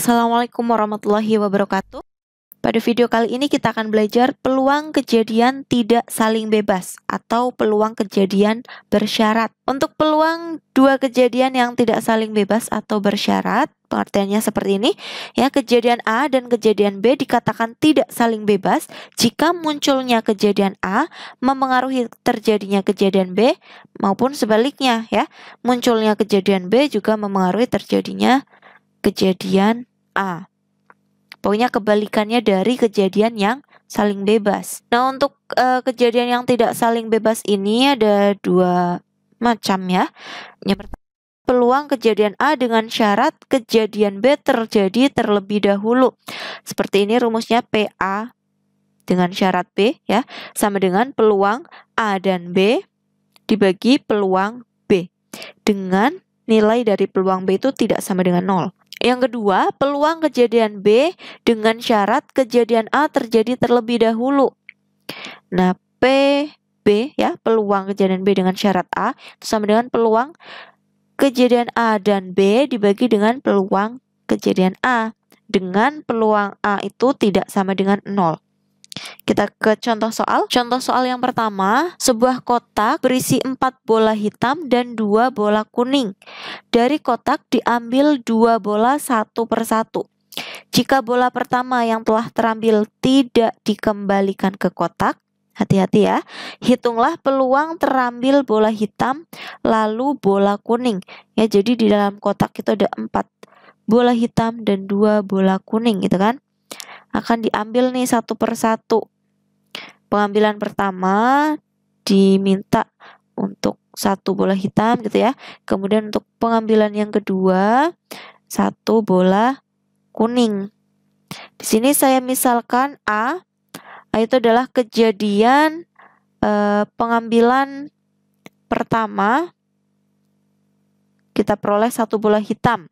Assalamualaikum warahmatullahi wabarakatuh. Pada video kali ini kita akan belajar peluang kejadian tidak saling bebas atau peluang kejadian bersyarat. Untuk peluang dua kejadian yang tidak saling bebas atau bersyarat, pengertiannya seperti ini. Ya, kejadian A dan kejadian B dikatakan tidak saling bebas jika munculnya kejadian A memengaruhi terjadinya kejadian B maupun sebaliknya ya. Munculnya kejadian B juga memengaruhi terjadinya kejadian A. Pokoknya kebalikannya dari kejadian yang saling bebas. Nah, untuk kejadian yang tidak saling bebas ini ada dua macam ya. Yang pertama, peluang kejadian A dengan syarat kejadian B terjadi terlebih dahulu. Seperti ini rumusnya, PA dengan syarat B ya, sama dengan peluang A dan B dibagi peluang B. Dengan nilai dari peluang B itu tidak sama dengan 0. Yang kedua, peluang kejadian B dengan syarat kejadian A terjadi terlebih dahulu. Nah, PB ya, peluang kejadian B dengan syarat A itu sama dengan peluang kejadian A dan B dibagi dengan peluang kejadian A. Dengan peluang A itu tidak sama dengan 0. Kita ke contoh soal. Contoh soal yang pertama, sebuah kotak berisi 4 bola hitam dan 2 bola kuning. Dari kotak diambil 2 bola satu persatu. Jika bola pertama yang telah terambil tidak dikembalikan ke kotak, hati-hati ya, hitunglah peluang terambil bola hitam lalu bola kuning. Ya, jadi di dalam kotak itu ada 4 bola hitam dan 2 bola kuning gitu kan. Akan diambil nih satu persatu. Pengambilan pertama diminta untuk 1 bola hitam gitu ya. Kemudian untuk pengambilan yang kedua 1 bola kuning. Di sini saya misalkan A itu adalah kejadian pengambilan pertama, kita peroleh 1 bola hitam.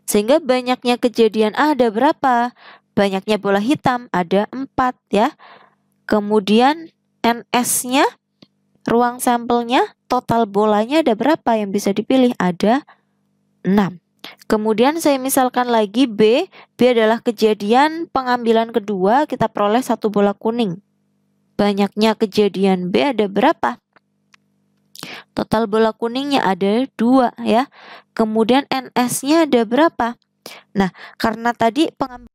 Sehingga banyaknya kejadian A ada berapa? Banyaknya bola hitam ada 4 ya. Kemudian NS-nya, ruang sampelnya, total bolanya ada berapa yang bisa dipilih? Ada 6. Kemudian saya misalkan lagi B adalah kejadian pengambilan kedua, kita peroleh 1 bola kuning. Banyaknya kejadian B ada berapa? Total bola kuningnya ada 2 ya. Kemudian NS-nya ada berapa? Nah, karena tadi pengambilan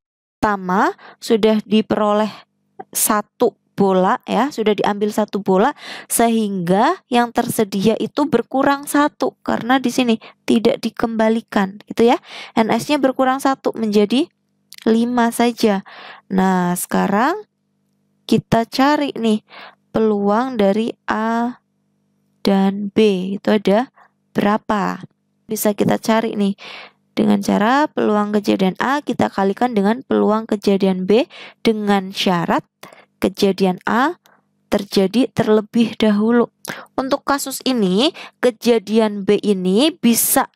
pertama sudah diperoleh 1 bola ya, sudah diambil 1 bola, sehingga yang tersedia itu berkurang 1 karena di sini tidak dikembalikan gitu ya. NS-nya berkurang 1 menjadi 5 saja. Nah, sekarang kita cari nih peluang dari A dan B itu ada berapa? Bisa kita cari nih dengan cara peluang kejadian A kita kalikan dengan peluang kejadian B dengan syarat kejadian A terjadi terlebih dahulu. Untuk kasus ini, kejadian B ini bisa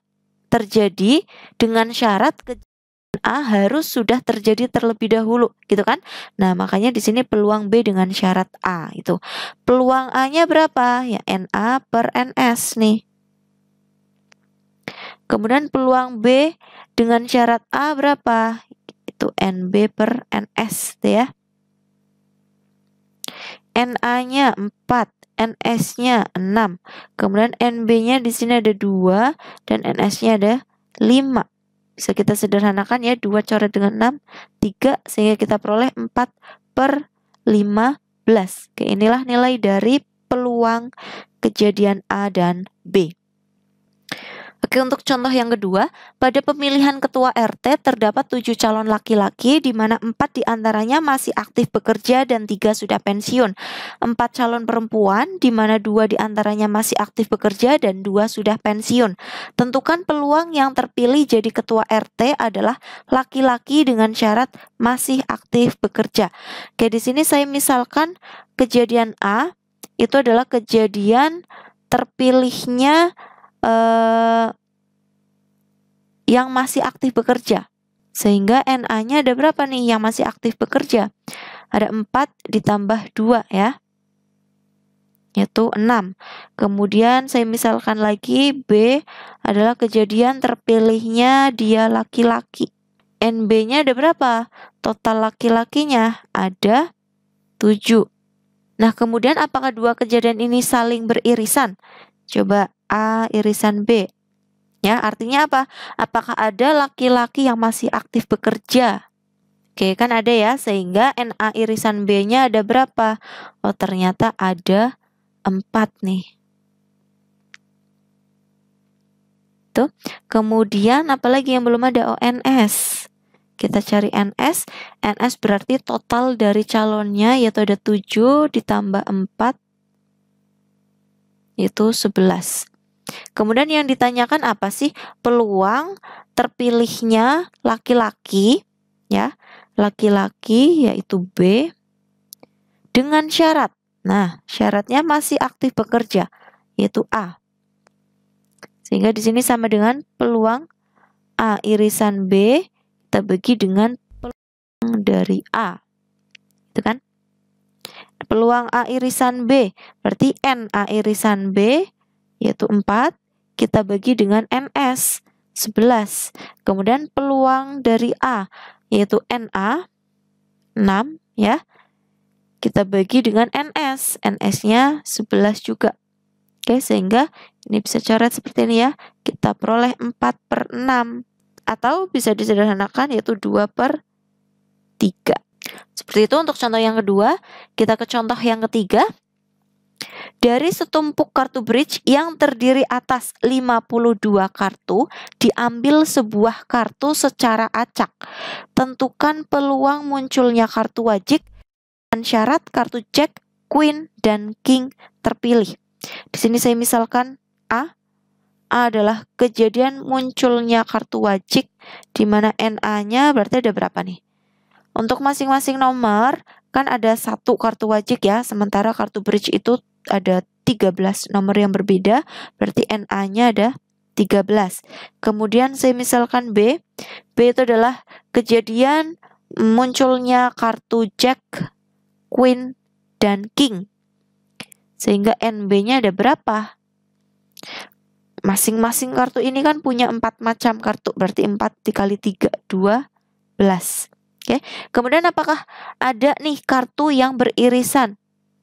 terjadi dengan syarat kejadian A harus sudah terjadi terlebih dahulu, gitu kan? Nah, makanya di sini peluang B dengan syarat A itu. Peluang A-nya berapa? Ya, NA per NS nih. Kemudian peluang B dengan syarat A berapa? Itu NB per NS ya. NA-nya 4, NS-nya 6. Kemudian NB-nya di sini ada 2 dan NS-nya ada 5. Bisa kita sederhanakan ya, 2 coret dengan 6, 3 sehingga kita peroleh 4 per 15. Oke, inilah nilai dari peluang kejadian A dan B. Oke, untuk contoh yang kedua, pada pemilihan ketua RT terdapat 7 calon laki-laki di mana 4 diantaranya masih aktif bekerja dan 3 sudah pensiun. 4 calon perempuan di mana 2 diantaranya masih aktif bekerja dan 2 sudah pensiun. Tentukan peluang yang terpilih jadi ketua RT adalah laki-laki dengan syarat masih aktif bekerja. Oke, di sini saya misalkan kejadian A itu adalah kejadian terpilihnya yang masih aktif bekerja. Sehingga NA-nya ada berapa nih yang masih aktif bekerja? Ada 4 ditambah 2 ya. Yaitu 6. Kemudian saya misalkan lagi B adalah kejadian terpilihnya dia laki-laki. NB-nya ada berapa? Total laki-lakinya ada 7. Nah, kemudian apakah dua kejadian ini saling beririsan? Coba A irisan B. Ya, artinya apa? Apakah ada laki-laki yang masih aktif bekerja? Oke, kan ada ya, sehingga NA irisan B-nya ada berapa? Oh, ternyata ada 4 nih. Tuh. Kemudian apalagi yang belum ada? ONS. Kita cari NS. NS berarti total dari calonnya yaitu ada 7 ditambah 4 itu 11. Kemudian yang ditanyakan apa sih? Peluang terpilihnya laki-laki, ya. Laki-laki yaitu B dengan syarat. Nah, syaratnya masih aktif bekerja yaitu A. Sehingga di sini sama dengan peluang A irisan B kita bagi dengan peluang dari A. Itu kan? Peluang A irisan B berarti NA irisan B yaitu 4 kita bagi dengan NS 11. Kemudian peluang dari A yaitu NA 6 ya. Kita bagi dengan NS. NS-nya 11 juga. Oke, sehingga ini bisa coret seperti ini ya. Kita peroleh 4/6. Atau bisa disederhanakan yaitu 2/3. Seperti itu untuk contoh yang kedua. Kita ke contoh yang ketiga. Dari setumpuk kartu bridge yang terdiri atas 52 kartu, diambil sebuah kartu secara acak. Tentukan peluang munculnya kartu wajib dan syarat kartu Jack, Queen, dan King terpilih. Di sini saya misalkan A. A adalah kejadian munculnya kartu wajib, di mana NA-nya berarti ada berapa nih? Untuk masing-masing nomor, kan ada 1 kartu wajib ya, sementara kartu bridge itu ada 13 nomor yang berbeda, berarti NA-nya ada 13. Kemudian saya misalkan B. B itu adalah kejadian munculnya kartu Jack, Queen, dan King. Sehingga NB-nya ada berapa? Masing-masing kartu ini kan punya 4 macam kartu, berarti 4 dikali 3, 12. Oke. Kemudian apakah ada nih kartu yang beririsan?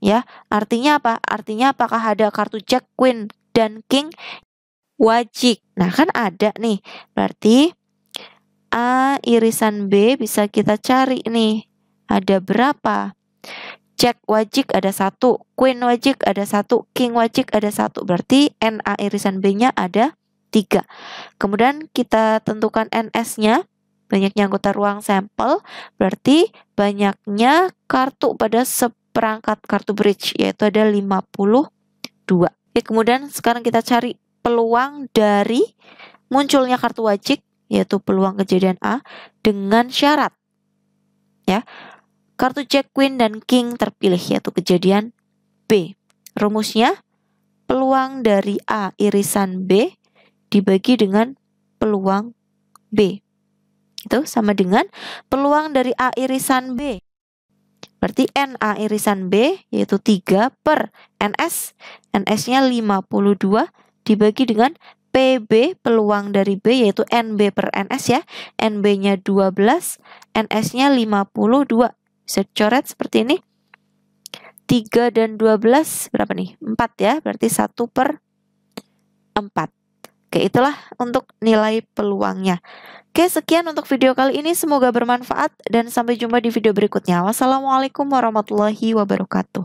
Ya, artinya apa? Artinya apakah ada kartu Jack, Queen, dan King wajib? Nah, kan ada nih. Berarti A irisan B bisa kita cari nih. Ada berapa? Jack wajib ada 1, Queen wajib ada 1, King wajib ada 1. Berarti NA irisan B-nya ada 3. Kemudian kita tentukan NS-nya. Banyaknya anggota ruang sampel. Berarti banyaknya kartu pada seperangkat kartu bridge, yaitu ada 52. Oke, kemudian sekarang kita cari peluang dari munculnya kartu wajib, yaitu peluang kejadian A, dengan syarat. Ya. Kartu Jack, Queen, dan King terpilih, yaitu kejadian B. Rumusnya, peluang dari A irisan B dibagi dengan peluang B. Itu sama dengan peluang dari A irisan B. Berarti NA irisan B yaitu 3 per NS. NS-nya 52 dibagi dengan PB peluang dari B yaitu NB per NS ya. NB-nya 12, NS-nya 52. Bisa coret seperti ini. 3 dan 12 berapa nih? 4 ya, berarti 1/4. Oke, itulah untuk nilai peluangnya. Oke, sekian untuk video kali ini. Semoga bermanfaat dan sampai jumpa di video berikutnya. Wassalamualaikum warahmatullahi wabarakatuh.